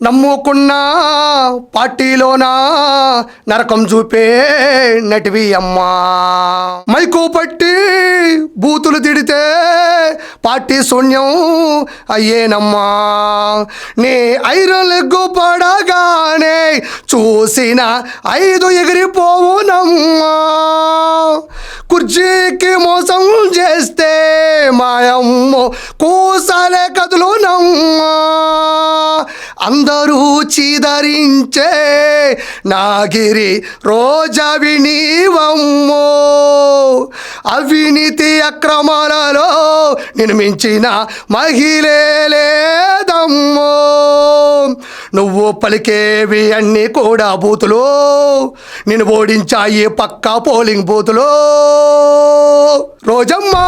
నమ్ముకున్న పార్టీలోనా నరకం చూపే నటివి అమ్మా. మైకు పట్టి బూతులు తిడితే పార్టీ శూన్యం అయ్యేనమ్మా. నీ ఐరన్ లెగ్గు పడగానే చూసిన 5 ఎగిరిపోవునమ్మా. కుర్చీకి మోసం చేస్తే మాయమ్మో కూసలే కదులునమ్మా. అందరూ చీదరించే నాగిరి రోజవి నీవమ్మో. అవినీతి అక్రమాలలో నిన్ను మించిన మహిళే లేదమ్మో. నువ్వు పలికేవి అన్నీ కూడా బూతులు, నిన్ను ఓడించాయి పక్కా పోలింగ్ బూతులు. రోజమ్మా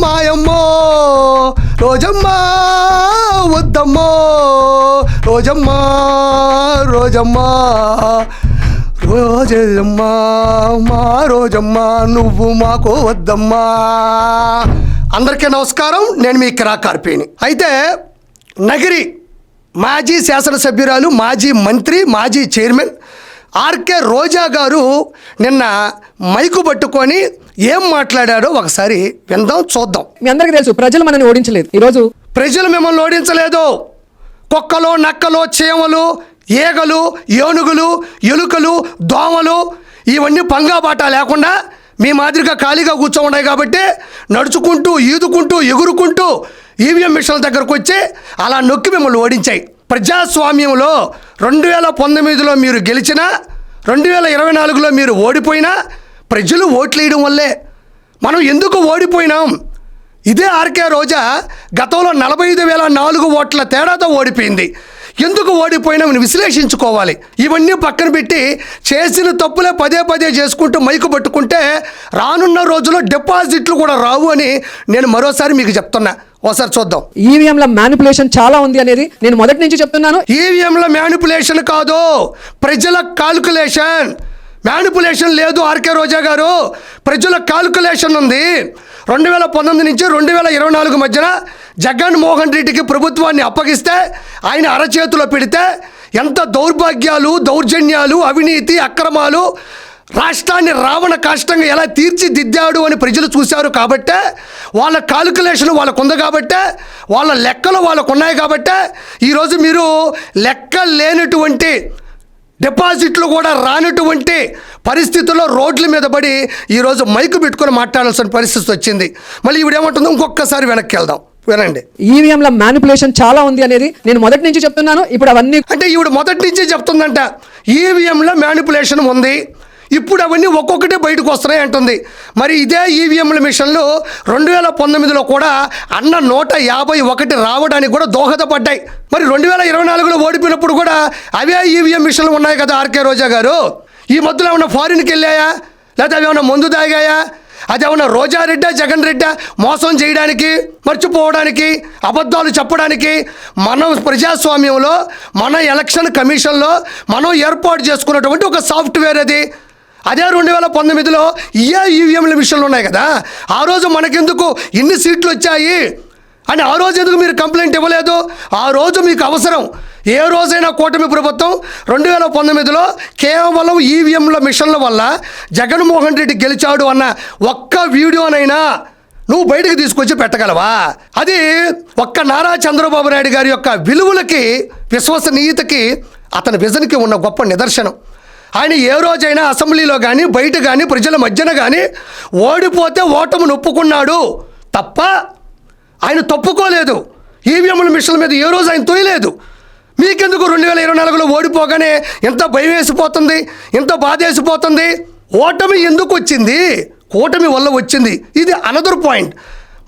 మాయమ్మో, రోజమ్మా వద్దమ్మో, రోజమ్మా రోజమ్మా రోజమ్మా మా రోజమ్మా నువ్వు మాకు వద్దమ్మా. అందరికీ నమస్కారం, నేను మీ కిరా కార్పేని. అయితే నగిరి మాజీ శాసనసభ్యురాలు, మాజీ మంత్రి, మాజీ చైర్మన్ ఆర్కే రోజా గారు నిన్న మైకు పట్టుకొని ఏం మాట్లాడారో ఒకసారి విందాం, చూద్దాం. మీ అందరికీ తెలుసు, ప్రజలు మనల్ని ఓడించలేదు. ఈరోజు ప్రజలు మిమ్మల్ని ఓడించలేదు. కుక్కలు, నక్కలు, చీమలు, ఈగలు, ఏనుగులు, ఎలుకలు, దోమలు ఇవన్నీ పంగాబాట లేకుండా మీ మాదిరిగా ఖాళీగా కూర్చోఉన్నాయి కాబట్టి నడుచుకుంటూ, ఈదుకుంటూ, ఎగురుకుంటూ ఈవీఎం మిషన్ల దగ్గరకు వచ్చి అలా నొక్కి మిమ్మల్ని ఓడించాయి. ప్రజాస్వామ్యంలో 2019లో మీరు గెలిచినా, 2024లో మీరు ఓడిపోయినా ప్రజలు ఓట్లు వేయడం వల్లే. మనం ఎందుకు ఓడిపోయినాం? ఇదే ఆర్కే రోజా గతంలో 45,004 ఓట్ల తేడాతో ఓడిపోయింది. ఎందుకు ఓడిపోయినా విశ్లేషించుకోవాలి. ఇవన్నీ పక్కన పెట్టి చేసిన తప్పులే పదే పదే చేసుకుంటూ మైకు పట్టుకుంటే రానున్న రోజుల్లో డిపాజిట్లు కూడా రావు అని నేను మరోసారి మీకు చెప్తున్నా. ఒకసారి చూద్దాం. ఈవీఎంల మ్యానిపులేషన్ చాలా ఉంది అనేది నేను మొదటి నుంచి చెప్తున్నాను. ఈవీఎంల మ్యానిపులేషన్ కాదు, ప్రజల కాల్కులేషన్. మ్యానిపులేషన్ లేదు ఆర్కే రోజా గారు, ప్రజల కాల్కులేషన్ ఉంది. 2019 నుంచి 2024 మధ్యన జగన్మోహన్ రెడ్డికి ప్రభుత్వాన్ని అప్పగిస్తే ఆయన అరచేతిలో పెడితే ఎంత దౌర్భాగ్యాలు, దౌర్జన్యాలు, అవినీతి, అక్రమాలు, రాష్ట్రాన్ని రావణ కాష్టంగా ఎలా తీర్చిదిద్దాడు అని ప్రజలు చూశారు కాబట్టే, వాళ్ళ కాల్కులేషన్ వాళ్ళకు ఉంది కాబట్టే, వాళ్ళ లెక్కలు వాళ్ళకు ఉన్నాయి కాబట్టే ఈరోజు మీరు లెక్క లేనటువంటి, డిపాజిట్లు కూడా రానటువంటి పరిస్థితుల్లో రోడ్ల మీద పడి ఈరోజు మైకు పెట్టుకొని మాట్లాడాల్సిన పరిస్థితి వచ్చింది. మళ్ళీ ఇవిడేమంటుందో ఇంకొకసారి వెనక్కి వెళ్దాం, వినండి. ఈవీఎంల మ్యానిపులేషన్ చాలా ఉంది అనేది నేను మొదటి నుంచి చెప్తున్నాను. ఇప్పుడు అవన్నీ అంటే ఈవిడ మొదటి నుంచి చెప్తుందంట ఈవీఎంలో మ్యానిపులేషన్ ఉంది, ఇప్పుడు అవన్నీ ఒక్కొక్కటే బయటకు వస్తున్నాయి అంటుంది. మరి ఇదే ఈవీఎంల మిషన్లు 2019లో కూడా అన్న 151 రావడానికి కూడా దోహదపడ్డాయి. మరి 2024లో ఓడిపోయినప్పుడు కూడా అవే ఈవీఎం మిషన్లు ఉన్నాయి కదా ఆర్కే రోజా గారు. ఈ మధ్యలో ఏమన్నా ఫారిన్కి వెళ్ళాయా, లేదా అవి ఏమన్నా మందు తాగాయా? అదేమన్నా రోజారెడ్డా, జగన్ రెడ్డా మోసం చేయడానికి, మర్చిపోవడానికి, అబద్ధాలు చెప్పడానికి? మనం ప్రజాస్వామ్యంలో, మన ఎలక్షన్ కమిషన్లో మనం ఏర్పాటు చేసుకున్నటువంటి ఒక సాఫ్ట్వేర్ అది. అదే 2019లో ఈవీఎంల విషయంలో ఉన్నాయి కదా. ఆ రోజు మనకెందుకు ఇన్ని సీట్లు వచ్చాయి అని ఆ రోజు ఎందుకు మీరు కంప్లైంట్ ఇవ్వలేదు? ఆ రోజు మీకు అవసరం. ఏ రోజైనా కూటమి ప్రభుత్వం 2019లో కేవలం ఈవీఎంల మిషన్ల వల్ల జగన్మోహన్ రెడ్డి గెలిచాడు అన్న ఒక్క వీడియోనైనా నువ్వు బయటకు తీసుకొచ్చి పెట్టగలవా? అది ఒక్క నారా చంద్రబాబు నాయుడు గారి యొక్క విలువలకి, విశ్వసనీయతకి, అతని విజన్కి ఉన్న గొప్ప నిదర్శనం. ఆయన ఏ రోజైనా అసెంబ్లీలో కానీ, బయట కానీ, ప్రజల మధ్యన కానీ ఓడిపోతే ఓటమి నొప్పుకున్నాడు తప్ప ఆయన తప్పుకోలేదు. ఈవీఎంల మిషన్ల మీద ఏ రోజు ఆయన తోయలేదు. మీకెందుకు 2024లో ఓడిపోగానే ఎంత భయం వేసిపోతుంది, ఎంత బాధ వేసిపోతుంది? ఓటమి ఎందుకు వచ్చింది? కూటమి వల్ల వచ్చింది. ఇది అనదర్ పాయింట్.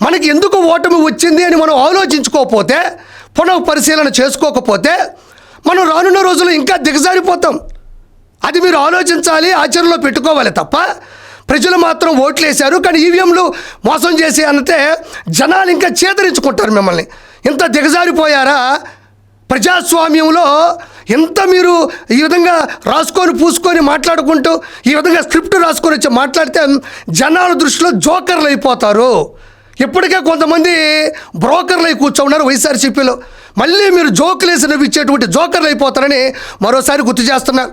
మనకి ఎందుకు ఓటమి వచ్చింది అని మనం ఆలోచించుకోకపోతే, పునః పరిశీలన చేసుకోకపోతే మనం రానున్న రోజుల్లో ఇంకా దిగజారిపోతాం. అది మీరు ఆలోచించాలి, ఆచరణలో పెట్టుకోవాలి తప్ప ప్రజలు మాత్రం ఓట్లు వేశారు కానీ ఈవీఎంలు మోసం చేసి అంటే జనాలు ఇంకా చేదరించుకుంటారు మిమ్మల్ని. ఇంత దిగజారిపోయారా ప్రజాస్వామ్యంలో? ఎంత మీరు ఈ విధంగా రాసుకొని పూసుకొని మాట్లాడుకుంటూ ఈ విధంగా స్క్రిప్ట్ రాసుకొని వచ్చి మాట్లాడితే జనాల దృష్టిలో జోకర్లు అయిపోతారు. ఇప్పటికే కొంతమంది బ్రోకర్లు అయి కూర్చోన్నారు వైఎస్ఆర్సీపీలో. మళ్ళీ మీరు జోకులేసి నవ్విచ్చేటువంటి జోకర్లు అయిపోతారని మరోసారి గుర్తు చేస్తున్నా.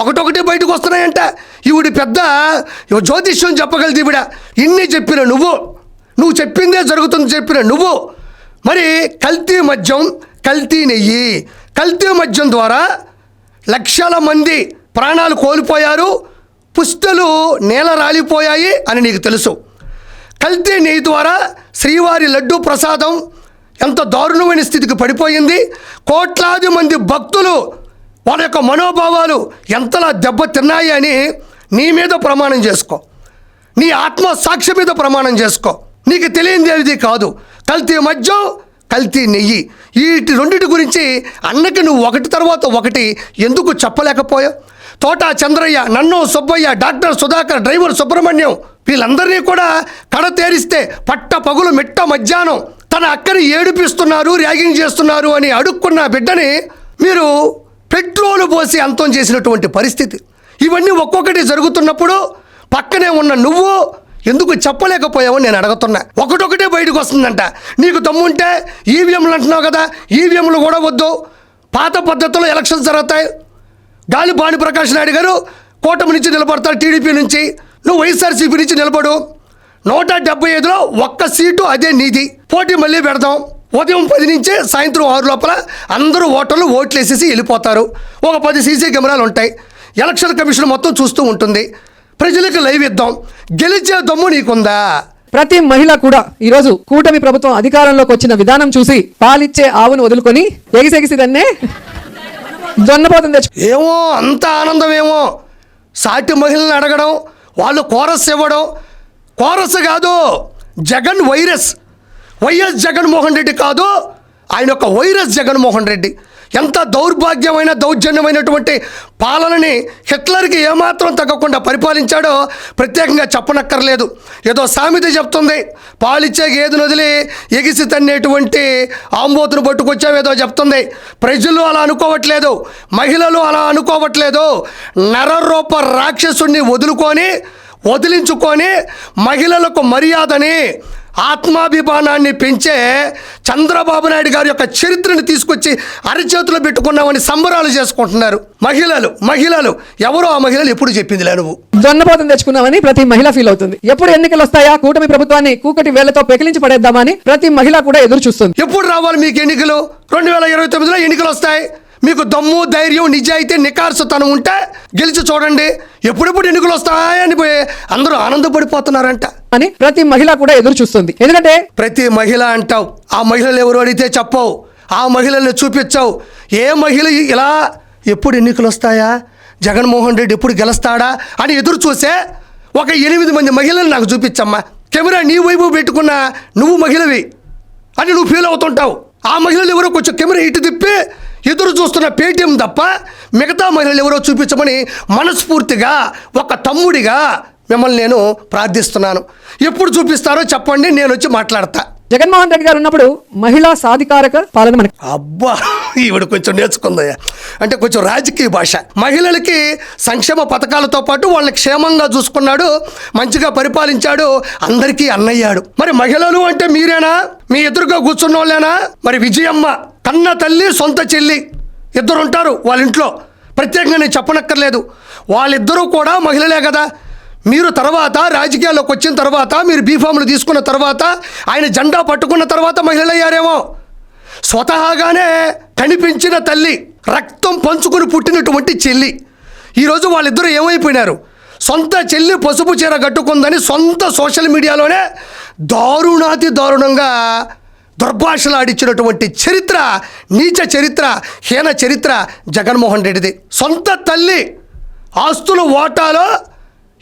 ఒకటొకటి బయటకు వస్తున్నాయంట. ఈవిడ పెద్ద జ్యోతిష్యం చెప్పగలది. ఈవిడ ఇన్ని చెప్పిన నువ్వు చెప్పిందే జరుగుతుంది చెప్పిన నువ్వు మరి కల్తీ మద్యం, కల్తీ నెయ్యి, కల్తీ మద్యం ద్వారా లక్షల మంది ప్రాణాలు కోల్పోయారు, పుస్తలు నేల రాలిపోయాయి అని నీకు తెలుసు. కల్తీ నెయ్యి ద్వారా శ్రీవారి లడ్డూ ప్రసాదం ఎంత దారుణమైన స్థితికి పడిపోయింది. కోట్లాది మంది భక్తులు వాళ్ళ యొక్క మనోభావాలు ఎంతలా దెబ్బతిన్నాయి అని నీ మీద ప్రమాణం చేసుకో, నీ ఆత్మ సాక్షి మీద ప్రమాణం చేసుకో. నీకు తెలియంది ఏది కాదు. కల్తీ మద్యం, కల్తీ నెయ్యి, ఈ రెండింటి గురించి అన్నకి నువ్వు ఒకటి తర్వాత ఒకటి ఎందుకు చెప్పలేకపోయావు? తోట చంద్రయ్య, నన్ను సుబ్బయ్య, డాక్టర్ సుధాకర్, డ్రైవర్ సుబ్రహ్మణ్యం వీళ్ళందరినీ కూడా కడ తేరిస్తే పట్ట పగులు మిట్ట మధ్యాహ్నం తన అక్కని ఏడిపిస్తున్నారు, ర్యాగింగ్ చేస్తున్నారు అని అడుక్కున్న బిడ్డని మీరు పెట్రోలు పోసి అంతం చేసినటువంటి పరిస్థితి. ఇవన్నీ ఒక్కొక్కటి జరుగుతున్నప్పుడు పక్కనే ఉన్న నువ్వు ఎందుకు చెప్పలేకపోయావు నేను అడుగుతున్నా. ఒకటొకటే బయటకు వస్తుందంట. నీకు దమ్ముంటే ఈవీఎంలు అంటున్నావు కదా, ఈవీఎంలు కూడా వద్దు, పాత పద్ధతిలో ఎలక్షన్స్ జరుగుతాయి. గాలి భానుప్రకాష్ నాయుడు గారు కూటమి నుంచి నిలబడతారు, టీడీపీ నుంచి, నువ్వు వైఎస్ఆర్సీపీ నుంచి నిలబడు. 175లో ఒక్క సీటు అదే నీది. పోటీ మళ్ళీ పెడదాం. ఉదయం 10 నుంచి సాయంత్రం 6 లోపల అందరూ ఓటర్లు ఓట్లు వేసేసి వెళ్ళిపోతారు. ఒక 10 సీసీ కెమెరాలు ఉంటాయి. ఎలక్షన్ కమిషన్ మొత్తం చూస్తూ ఉంటుంది. ప్రజలకు లైవ్ ఇద్దాం. గెలిచే దమ్ము నీకుందా? ప్రతి మహిళ కూడా ఈరోజు కూటమి ప్రభుత్వం అధికారంలోకి వచ్చిన విధానం చూసి పాలిచ్చే ఆవును వదులుకొని ఎగిసెగిసిదన్నే జొన్నపోతం తెచ్చు. ఏమో అంత ఆనందం ఏమో. సాటి మహిళలను అడగడం, వాళ్ళు కోరస్ ఇవ్వడం. కోరస్ కాదు, జగన్ వైరస్. వైఎస్ జగన్మోహన్ రెడ్డి కాదు, ఆయన యొక్క వైరస్ జగన్మోహన్ రెడ్డి. ఎంత దౌర్భాగ్యమైన దౌర్జన్యమైనటువంటి పాలనని హిట్లర్కి ఏమాత్రం తగ్గకుండా పరిపాలించాడో ప్రత్యేకంగా చెప్పనక్కర్లేదు. ఏదో సామెత చెప్తుంది, పాలిచ్చే గేదెను వదిలి ఎగిసి తన్నేటువంటి ఆంబోతును పట్టుకొచ్చావేదో చెప్తుంది. ప్రజలు అలా అనుకోవట్లేదు, మహిళలు అలా అనుకోవట్లేదు. నరరూప రాక్షసుణ్ణి వదిలించుకొని మహిళలకు మర్యాదని, ఆత్మాభిమానాన్ని పెంచే చంద్రబాబు నాయుడు గారి యొక్క చరిత్రను తీసుకొచ్చి అరచేతులు పెట్టుకున్నామని సంబరాలు చేసుకుంటున్నారు మహిళలు. ఎవరో ఆ మహిళలు ఎప్పుడు చెప్పింది లే నువ్వు. జొన్నపోతం తెచ్చుకున్నామని ప్రతి మహిళ ఫీల్ అవుతుంది. ఎప్పుడు ఎన్నికలు వస్తాయా, కూటమి ప్రభుత్వాన్ని కూకటి వేళ్లతో పెకిలించి పడేద్దామని ప్రతి మహిళ కూడా ఎదురు చూస్తుంది. ఎప్పుడు రావాలి మీకు ఎన్నికలు? 2029లో ఎన్నికలు వస్తాయి. మీకు దమ్ము, ధైర్యం, నిజాయితీ, నికార్సుతనం ఉంటే గెలిచి చూడండి. ఎప్పుడెప్పుడు ఎన్నికలు వస్తాయని అందరూ ఆనందపడిపోతున్నారంట అని ప్రతి మహిళ కూడా ఎదురు చూస్తుంది. ఎందుకంటే ప్రతి మహిళ అంటావు, ఆ మహిళలు ఎవరు అడిగితే చెప్పవు, ఆ మహిళల్ని చూపించావు. ఏ మహిళ ఇలా ఎప్పుడు ఎన్నికలు వస్తాయా, జగన్మోహన్ రెడ్డి ఎప్పుడు గెలుస్తాడా అని ఎదురు చూసే ఒక 8 మంది మహిళలు నాకు చూపించమ్మా. కెమెరా నీ వైపు పెట్టుకున్న నువ్వు మహిళవి అని నువ్వు ఫీల్ అవుతుంటావు. ఆ మహిళలు ఎవరో కొంచెం కెమెరా ఇటు తిప్పి ఎదురు చూస్తున్న పేటీఎం తప్ప మిగతా మహిళలు ఎవరో చూపించమని మనస్ఫూర్తిగా ఒక తమ్ముడిగా మిమ్మల్ని నేను ప్రార్థిస్తున్నాను. ఎప్పుడు చూపిస్తారో చెప్పండి, నేను వచ్చి మాట్లాడతా. జగన్మోహన్ రెడ్డి గారు ఉన్నప్పుడు మహిళా సాధికారక పాలన మనకి. అబ్బా, ఈవిడ కొంచెం నేర్చుకుందయ్యా. అంటే కొంచెం రాజకీయ భాష. మహిళలకి సంక్షేమ పథకాలతో పాటు వాళ్ళని క్షేమంగా చూసుకున్నాడు, మంచిగా పరిపాలించాడు, అందరికీ అన్నయ్యాడు. మరి మహిళలు అంటే మీరేనా? మీ ఎదురుగా కూర్చున్న వాళ్ళేనా? మరి విజయమ్మ కన్న తల్లి, సొంత చెల్లి ఇద్దరు ఉంటారు వాళ్ళ ఇంట్లో. ప్రత్యేకంగా నేను చెప్పనక్కర్లేదు, వాళ్ళిద్దరూ కూడా మహిళలే కదా. మీరు తర్వాత రాజకీయాల్లోకి వచ్చిన తర్వాత, మీరు బీఫామ్లు తీసుకున్న తర్వాత, ఆయన జెండా పట్టుకున్న తర్వాత మహిళలయ్యారేమో. స్వతహాగానే కనిపించిన తల్లి, రక్తం పంచుకుని పుట్టినటువంటి చెల్లి. ఈరోజు వాళ్ళిద్దరూ ఏమైపోయినారు? సొంత చెల్లి పసుపు చీర కట్టుకుందని సొంత సోషల్ మీడియాలోనే దారుణాతి దారుణంగా దుర్భాషలాడిచ్చినటువంటి చరిత్ర, నీచ చరిత్ర, హీన చరిత్ర జగన్మోహన్ రెడ్డిది. సొంత తల్లి ఆస్తుల వాటాలో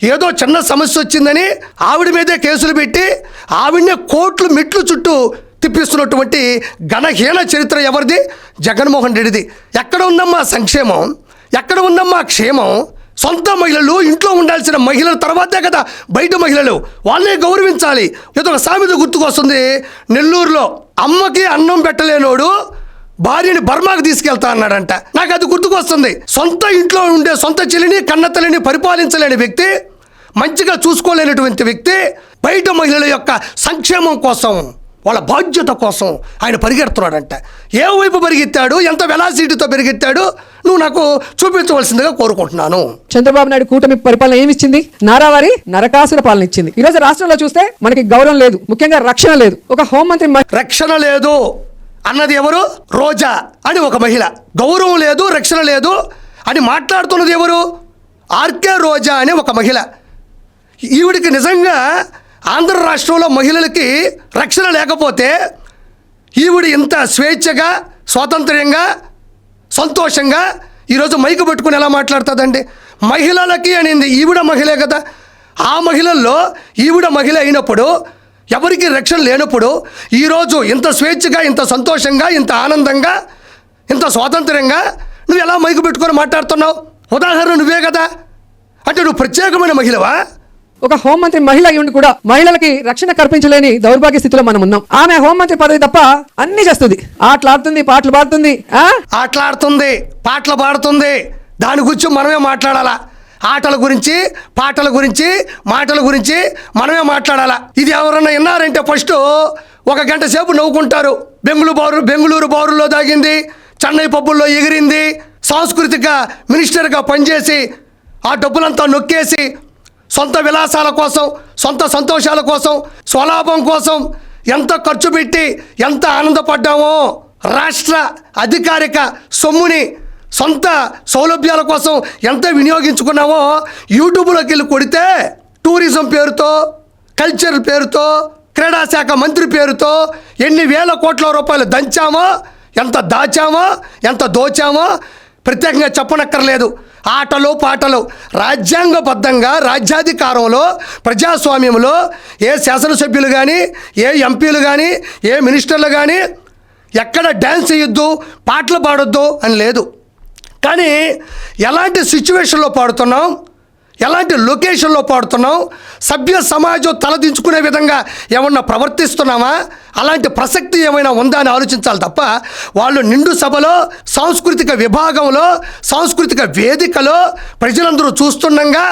ఏదో చిన్న సమస్య వచ్చిందని ఆవిడ మీదే కేసులు పెట్టి ఆవిడనే కోట్లు మెట్లు చుట్టూ తిప్పిస్తున్నటువంటి ఘనహీన చరిత్ర ఎవరిది? జగన్మోహన్ రెడ్డిది. ఎక్కడ ఉందమ్మా సంక్షేమం? ఎక్కడ ఉందమ్మా క్షేమం? సొంత మహిళలు, ఇంట్లో ఉండాల్సిన మహిళల తర్వాతే కదా బయట మహిళలు. వాళ్ళే గౌరవించాలి. ఏదో ఒక సామెత గుర్తుకొస్తుంది. నెల్లూరులో అమ్మకి అన్నం పెట్టలేనోడు భార్యని బర్మాకి తీసుకెళ్తా అన్నాడంట. నాకు అది గుర్తుకొస్తుంది. సొంత ఇంట్లో ఉండే సొంత చెల్లిని, కన్నతల్లిని పరిపాలించలేని వ్యక్తి, మంచిగా చూసుకోలేనటువంటి వ్యక్తి బయట మహిళల యొక్క సంక్షేమం కోసం వాళ్ళ బాధ్యత కోసం ఆయన పరిగెడుతున్నాడంట. ఏ వైపు పరిగెత్తాడు, ఎంత వెలాసిటీతో పరిగెత్తాడు, నువ్వు నాకు చూపించవలసిందిగా కోరుకుంటున్నాను. చంద్రబాబు నాయుడు కూటమి పరిపాలన ఏమి ఇచ్చింది? నారావారి నరకాసుర పాలన ఇచ్చింది. ఈ రోజు రాష్ట్రంలో చూస్తే మనకి గౌరవం లేదు, ముఖ్యంగా రక్షణ లేదు. ఒక హోంమంత్రి రక్షణ లేదు అన్నది ఎవరు? రోజా అని ఒక మహిళ. గౌరవం లేదు, రక్షణ లేదు అని మాట్లాడుతున్నది ఎవరు? ఆర్కే రోజా అనే ఒక మహిళ. ఈవిడికి నిజంగా ఆంధ్ర రాష్ట్రంలో మహిళలకి రక్షణ లేకపోతే ఈవిడ ఇంత స్వేచ్ఛగా, స్వాతంత్ర్యంగా, సంతోషంగా ఈరోజు మైకు పెట్టుకుని ఎలా మాట్లాడుతుందండి? మహిళలకి అనింది, ఈవిడ మహిళే కదా. ఆ మహిళల్లో ఈవిడ మహిళ అయినప్పుడు, ఎవరికి రక్షణ లేనప్పుడు ఈరోజు ఇంత స్వేచ్ఛగా, ఇంత సంతోషంగా, ఇంత ఆనందంగా, ఇంత స్వాతంత్ర్యంగా నువ్వు ఎలా మైకు పెట్టుకొని మాట్లాడుతున్నావు? ఉదాహరణ నువ్వే కదా. అంటే నువ్వు ప్రత్యేకమైన మహిళవా? ఒక హోంమంత్రి మహిళ అయి ఉండి కూడా మహిళలకి రక్షణ కల్పించలేని దౌర్భాగ్య స్థితిలో మనం ఉన్నాం. ఆమె హోంమంత్రి పదవి తప్ప అన్ని చేస్తుంది. ఆటలాడుతుంది, పాటలు పాడుతుంది, ఆటలాడుతుంది, పాటలు పాడుతుంది. దాని గురించి మనమే మాట్లాడాలా. ఆటల గురించి, పాటల గురించి, మాటల గురించి మనమే మాట్లాడాలా. ఇది ఎవరన్నా విన్నారంటే ఫస్ట్ ఒక గంట సేపు నవ్వుకుంటారు. బెంగళూరు బారులో దాగింది, చెన్నై పబ్బుల్లో ఎగిరింది, సాంస్కృతిక మినిస్టర్గా పనిచేసి ఆ డబ్బులంతా నొక్కేసి సొంత విలాసాల కోసం, సొంత సంతోషాల కోసం, స్వలాభం కోసం ఎంత ఖర్చు పెట్టి ఎంత ఆనందపడ్డామో, రాష్ట్ర అధికారిక సొమ్ముని సొంత సౌలభ్యాల కోసం ఎంత వినియోగించుకున్నామో యూట్యూబ్లోకి వెళ్ళి కొడితే టూరిజం పేరుతో, కల్చర్ పేరుతో, క్రీడాశాఖ మంత్రి పేరుతో ఎన్ని వేల కోట్ల రూపాయలు దంచామో, ఎంత దాచామో, ఎంత దోచామో ప్రత్యేకంగా చెప్పనక్కర్లేదు. ఆటలు పాటలు రాజ్యాంగబద్ధంగా, రాజ్యాధికారంలో, ప్రజాస్వామ్యంలో ఏ శాసనసభ్యులు కానీ, ఏ ఎంపీలు కానీ, ఏ మినిస్టర్లు కానీ ఎక్కడ డ్యాన్స్ చేయొద్దు, పాటలు పాడొద్దు అని లేదు. కానీ ఎలాంటి సిచ్యువేషన్లో పాడుతున్నాం, ఎలాంటి లొకేషన్లో పాడుతున్నాం, సభ్య సమాజం తలదించుకునే విధంగా ఏమన్నా ప్రవర్తిస్తున్నామా, అలాంటి ప్రసక్తి ఏమైనా ఉందా అని ఆలోచించాలి తప్ప వాళ్ళు నిండు సభలో, సాంస్కృతిక విభాగంలో, సాంస్కృతిక వేదికలో ప్రజలందరూ చూస్తుండగా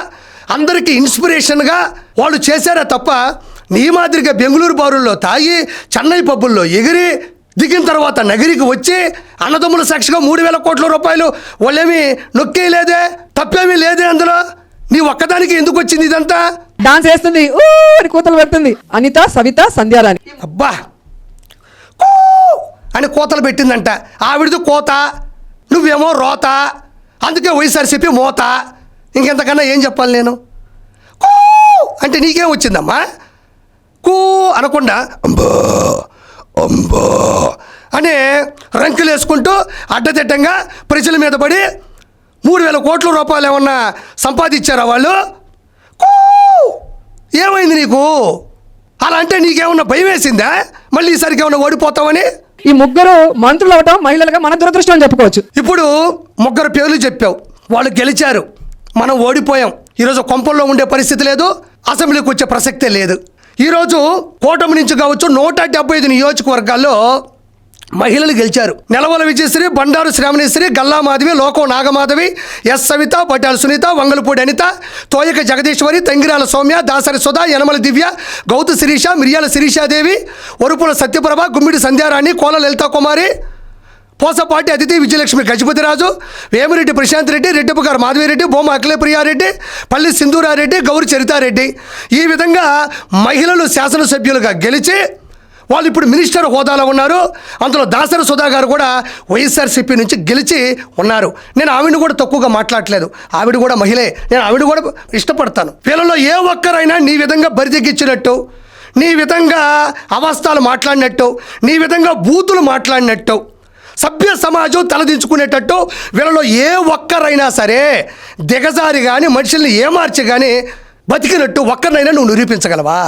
అందరికీ ఇన్స్పిరేషన్గా వాళ్ళు చేశారే తప్ప నీ మాదిరిగా బెంగళూరు బారుల్లో తాగి, చెన్నై పబ్బుల్లో ఎగిరి, దిగిన తర్వాత నగరికి వచ్చి అన్నదమ్ముల సాక్షిగా 3,000 కోట్ల రూపాయలు వాళ్ళేమీ నొక్కేయలేదే, తప్పేమీ లేదే. అందులో నీ ఒక్కదానికి ఎందుకు వచ్చింది ఇదంతా? డాన్స్ వేస్తుంది, అని కూతలు పెడుతుంది. అనిత, సవిత, సంధ్యారాణి అబ్బా కూ అని కోతలు పెట్టిందంట. ఆవిడది కోత, నువ్వేమో రోత, అందుకే వైఎస్ఆర్సీపీ మోత. ఇంకెంతకన్నా ఏం చెప్పాలి నేను? కూ అంటే నీకేం వచ్చిందమ్మా? కూ అనకుండా అంబో అంబో అని రంకులు వేసుకుంటూ అడ్డదిడ్డంగా ప్రజల మీద పడి 3,000 కోట్ల రూపాయలు ఏమన్నా సంపాదించారా వాళ్ళు? ఏమైంది నీకు? అలా అంటే నీకేమన్నా భయం వేసిందా మళ్ళీ ఈసారికి ఏమన్నా ఓడిపోతావని? ఈ ముగ్గురు మంత్రులు అవటం మహిళలుగా మన దురదృష్టం అని చెప్పుకోవచ్చు. ఇప్పుడు ముగ్గురు పేర్లు చెప్పావు, వాళ్ళు గెలిచారు, మనం ఓడిపోయాం. ఈరోజు కొంపల్లో ఉండే పరిస్థితి లేదు, అసెంబ్లీకి వచ్చే ప్రసక్తే లేదు. ఈరోజు కూటమి నుంచి కావచ్చు 175 నియోజకవర్గాల్లో మహిళలు గెలిచారు. నెలవల విజయశ్రీ, బండారు శ్రావణేశ్వరి, గల్లా మాధవి, లోకం నాగమాధవి, ఎస్ సవిత, పటాల సునీత, వంగలపూడి అనిత, తోయక జగదీశ్వరి, తంగిరాల సౌమ్య, దాసరి సుధా, యనమల దివ్య, గౌతు శిరీష, మిరియాల శిరీషాదేవి, ఒరుపుల సత్యప్రభ, గుమ్మిడి సంధ్యారాణి, కోల లలితా కుమారి, పోసపాటి అతిథి విజయలక్ష్మి గజపతిరాజు, వేమిరెడ్డి ప్రశాంత్ రెడ్డి, రెడ్డిపు గారు మాధవిరెడ్డి, బొమ్మ అఖిలప్రియారెడ్డి, పల్లి సింధూరారెడ్డి, గౌరి చరితారెడ్డి. ఈ విధంగా మహిళలు శాసనసభ్యులుగా గెలిచి వాళ్ళు ఇప్పుడు మినిస్టర్ హోదాలో ఉన్నారు. అందులో దాసరి సుధా గారు కూడా వైఎస్ఆర్సీపీ నుంచి గెలిచి ఉన్నారు. నేను ఆవిడని కూడా తక్కువగా మాట్లాడలేదు, ఆవిడ కూడా మహిళే, నేను ఆవిడ కూడా ఇష్టపడతాను. వీళ్ళలో ఏ ఒక్కరైనా నీ విధంగా బరిదెగ్గించినట్టు, నీ విధంగా అవస్థలు మాట్లాడినట్టు, నీ విధంగా బూతులు మాట్లాడినట్టు, సభ్య సమాజం తలదించుకునేటట్టు వీళ్ళలో ఏ ఒక్కరైనా సరే దిగజారి కానీ, మనుషుల్ని ఏమార్చి కానీ బతికినట్టు ఒక్కరినైనా నువ్వు నిరూపించగలవా?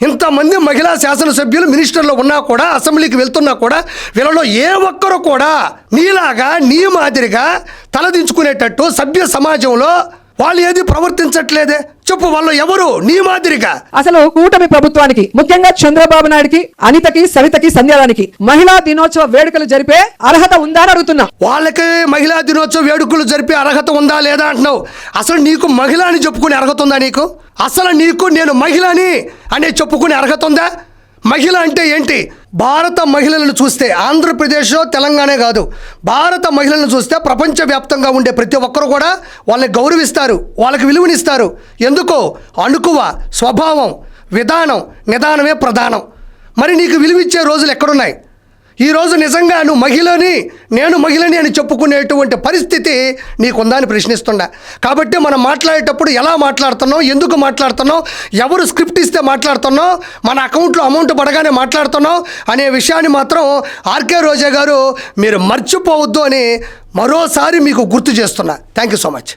ఇంతమంది మహిళా శాసనసభ్యులు మినిస్టర్లు ఉన్నా కూడా, అసెంబ్లీకి వెళ్తున్నా కూడా వీళ్ళలో ఏ ఒక్కరు కూడా నీలాగా, నీ మాదిరిగా తలదించుకునేటట్టు సభ్య సమాజంలో వాళ్ళు ఏది ప్రవర్తించట్లేదే. చెప్పు, వాళ్ళు ఎవరు నీ మాదిరిగా? అసలు కూటమి ప్రభుత్వానికి, ముఖ్యంగా చంద్రబాబు నాయుడికి, అనితకి, సవితకి, సంధ్యారానికి మహిళా దినోత్సవ వేడుకలు జరిపే అర్హత ఉందా అని అడుగుతున్నా. వాళ్ళకి మహిళా దినోత్సవ వేడుకలు జరిపే అర్హత ఉందా లేదా అంటున్నావు. అసలు నీకు మహిళ అని చెప్పుకునే అర్హత ఉందా? నీకు అసలు నీకు నేను మహిళని అనే చెప్పుకునే అర్హత ఉందా? మహిళ అంటే ఏంటి? భారత మహిళలను చూస్తే ఆంధ్రప్రదేశ్ తెలంగాణ కాదు, భారత మహిళలను చూస్తే ప్రపంచవ్యాప్తంగా ఉండే ప్రతి ఒక్కరు కూడా వాళ్ళని గౌరవిస్తారు, వాళ్ళకి విలువనిస్తారు. ఎందుకో అణుకువ స్వభావం, విధానం, నిదానమే ప్రధానం. మరి నీకు విలువిచ్చే రోజులు ఎక్కడున్నాయి? ఈరోజు నిజంగా నువ్వు మహిళని, నేను మహిళని అని చెప్పుకునేటువంటి పరిస్థితి నీకుందా అని ప్రశ్నిస్తుండా. కాబట్టి మనం మాట్లాడేటప్పుడు ఎలా మాట్లాడుతున్నాం, ఎందుకు మాట్లాడుతున్నాం, ఎవరు స్క్రిప్ట్ ఇస్తే మాట్లాడుతున్నాం, మన అకౌంట్లో అమౌంట్ పడగానే మాట్లాడుతున్నాం అనే విషయాన్ని మాత్రం ఆర్కే రోజా గారు మీరు మర్చిపోవద్దు అని మరోసారి మీకు గుర్తు చేస్తున్నా. Thank you so much.